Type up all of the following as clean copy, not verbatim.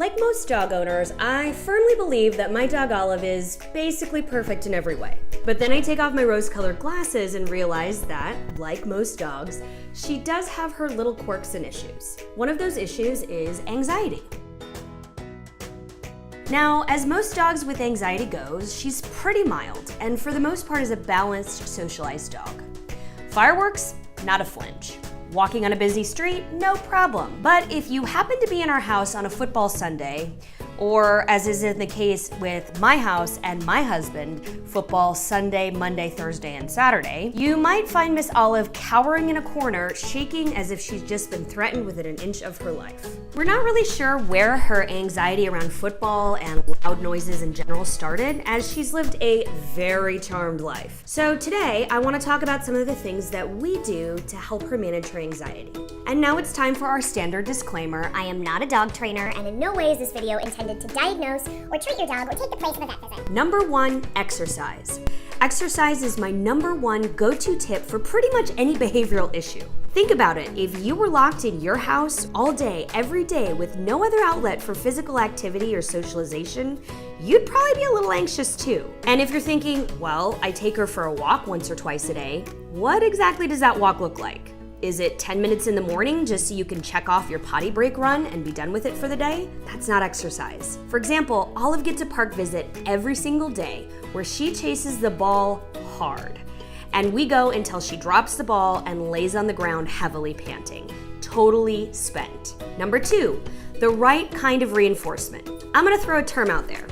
Like most dog owners, I firmly believe that my dog Olive is basically perfect in every way. But then I take off my rose-colored glasses and realize that, like most dogs, she does have her little quirks and issues. One of those issues is anxiety. Now, as most dogs with anxiety goes, she's pretty mild, and for the most part is a balanced, socialized dog. Fireworks, not a flinch. Walking on a busy street, no problem. But if you happen to be in our house on a football Sunday, or as is in the case with my house and my husband, football Sunday, Monday, Thursday, and Saturday, you might find Miss Olive cowering in a corner, shaking as if she's just been threatened within an inch of her life. We're not really sure where her anxiety around football and loud noises in general started, as she's lived a very charmed life. So today, I want to talk about some of the things that we do to help her manage her anxiety. And now it's time for our standard disclaimer. I am not a dog trainer, and in no way is this video intended to diagnose or treat your dog or take the place of a vet visit. Number 1, exercise. Exercise is my number 1 go-to tip for pretty much any behavioral issue. Think about it. If you were locked in your house all day, every day, with no other outlet for physical activity or socialization, you'd probably be a little anxious too. And if you're thinking, well, I take her for a walk once or twice a day, what exactly does that walk look like? Is it 10 minutes in the morning just so you can check off your potty break run and be done with it for the day? That's not exercise. For example, Olive gets a park visit every single day where she chases the ball hard. And we go until she drops the ball and lays on the ground heavily panting, totally spent. Number 2, the right kind of reinforcement. I'm gonna throw a term out there,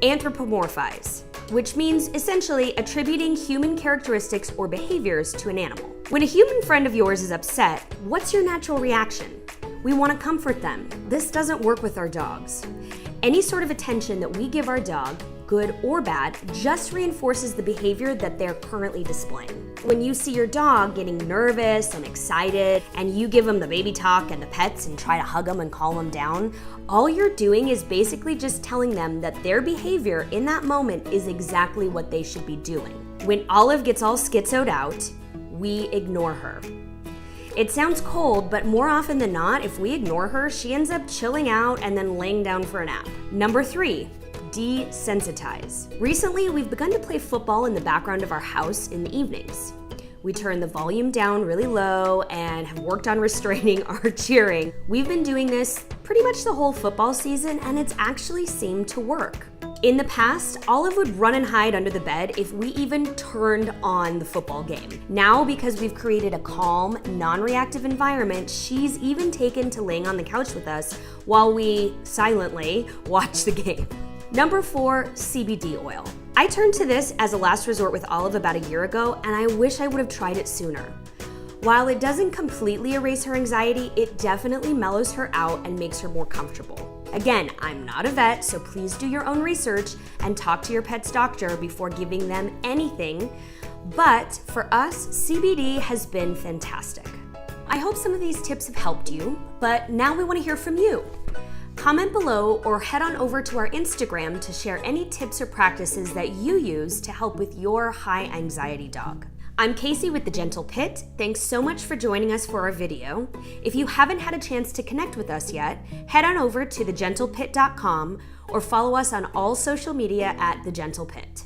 anthropomorphize, which means essentially attributing human characteristics or behaviors to an animal. When a human friend of yours is upset, what's your natural reaction? We want to comfort them. This doesn't work with our dogs. Any sort of attention that we give our dog, good or bad, just reinforces the behavior that they're currently displaying. When you see your dog getting nervous and excited, and you give them the baby talk and the pets and try to hug them and calm them down, all you're doing is basically just telling them that their behavior in that moment is exactly what they should be doing. When Olive gets all schizoed out, we ignore her. It sounds cold, but more often than not, if we ignore her, she ends up chilling out and then laying down for a nap. Number 3, desensitize. Recently, we've begun to play football in the background of our house in the evenings. We turn the volume down really low and have worked on restraining our cheering. We've been doing this pretty much the whole football season, and it's actually seemed to work. In the past, Olive would run and hide under the bed if we even turned on the football game. Now, because we've created a calm, non-reactive environment, she's even taken to laying on the couch with us while we silently watch the game. Number 4, CBD oil. I turned to this as a last resort with Olive about a year ago, and I wish I would have tried it sooner. While it doesn't completely erase her anxiety, it definitely mellows her out and makes her more comfortable. Again, I'm not a vet, so please do your own research and talk to your pet's doctor before giving them anything. But for us, CBD has been fantastic. I hope some of these tips have helped you, but now we want to hear from you. Comment below or head on over to our Instagram to share any tips or practices that you use to help with your high anxiety dog. I'm Casey with The Gentle Pit. Thanks so much for joining us for our video. If you haven't had a chance to connect with us yet, head on over to thegentlepit.com or follow us on all social media at The Gentle Pit.